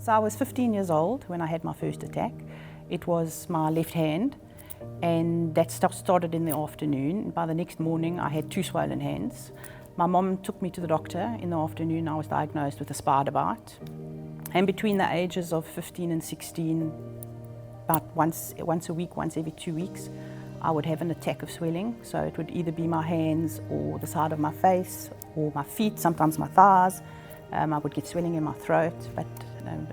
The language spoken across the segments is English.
So I was 15 years old when I had my first attack. It was my left hand, and that stuff started in the afternoon. By the next morning I had 2 swollen hands. My mom took me to the doctor in the afternoon. I was diagnosed with a spider bite. And between the ages of 15 and 16, about once a week, once every 2 weeks, I would have an attack of swelling. So it would either be my hands or the side of my face or my feet, sometimes my thighs. I would get swelling in my throat, but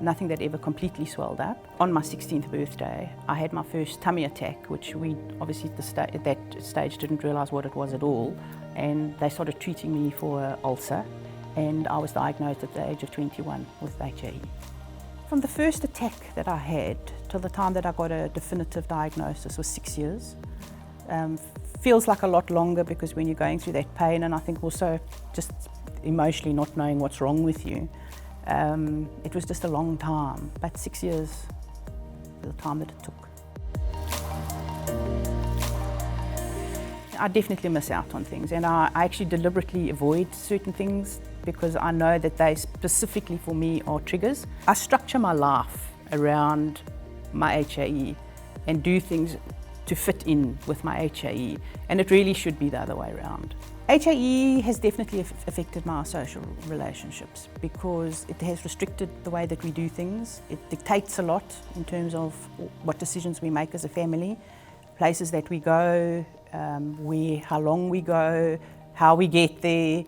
nothing that ever completely swelled up. On my 16th birthday, I had my first tummy attack, which we obviously at that stage didn't realise what it was at all. And they started treating me for an ulcer, and I was diagnosed at the age of 21 with HAE. From the first attack that I had till the time that I got a definitive diagnosis was 6 years. Feels like a lot longer because when you're going through that pain, and I think also just emotionally not knowing what's wrong with you, it was just a long time, but 6 years is the time that it took. I definitely miss out on things, and I actually deliberately avoid certain things because I know that they specifically for me are triggers. I structure my life around my HAE and do things to fit in with my HAE, and it really should be the other way around. HAE has definitely affected my social relationships because it has restricted the way that we do things. It dictates a lot in terms of what decisions we make as a family, places that we go, how long we go, how we get there.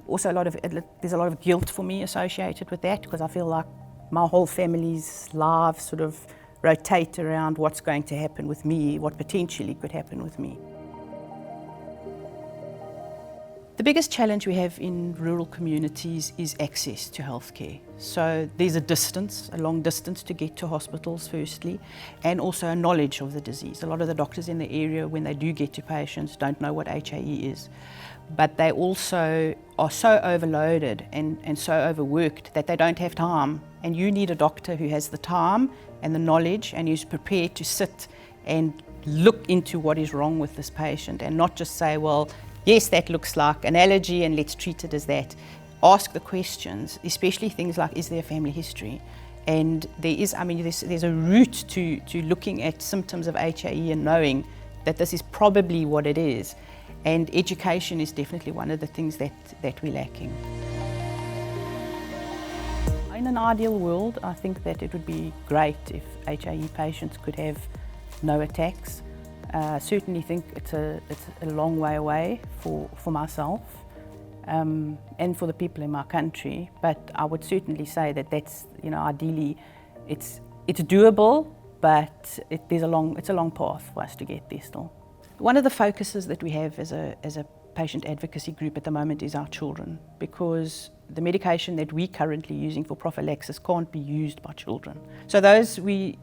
Also there's a lot of guilt for me associated with that because I feel like my whole family's lives sort of rotate around what's going to happen with me, what potentially could happen with me. The biggest challenge we have in rural communities is access to healthcare. So there's a long distance to get to hospitals firstly, and also a knowledge of the disease. A lot of the doctors in the area, when they do get to patients, don't know what HAE is. But they also are so overloaded and so overworked that they don't have time. And you need a doctor who has the time and the knowledge and who's prepared to sit and look into what is wrong with this patient and not just say, well, yes, that looks like an allergy and let's treat it as that. Ask the questions, especially things like, is there a family history? And there's a route to looking at symptoms of HAE and knowing that this is probably what it is. And education is definitely one of the things that we're lacking. In an ideal world, I think that it would be great if HAE patients could have no attacks. Certainly think it's a long way away for myself and for the people in my country, but I would certainly say that that's, ideally it's doable, but it's a long path for us to get there still. One of the focuses that we have as a patient advocacy group at the moment is our children, because the medication that we're currently using for prophylaxis can't be used by children. So those we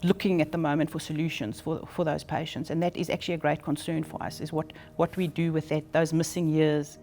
looking at the moment for solutions for those patients, and that is actually a great concern for us, is what we do with those missing years.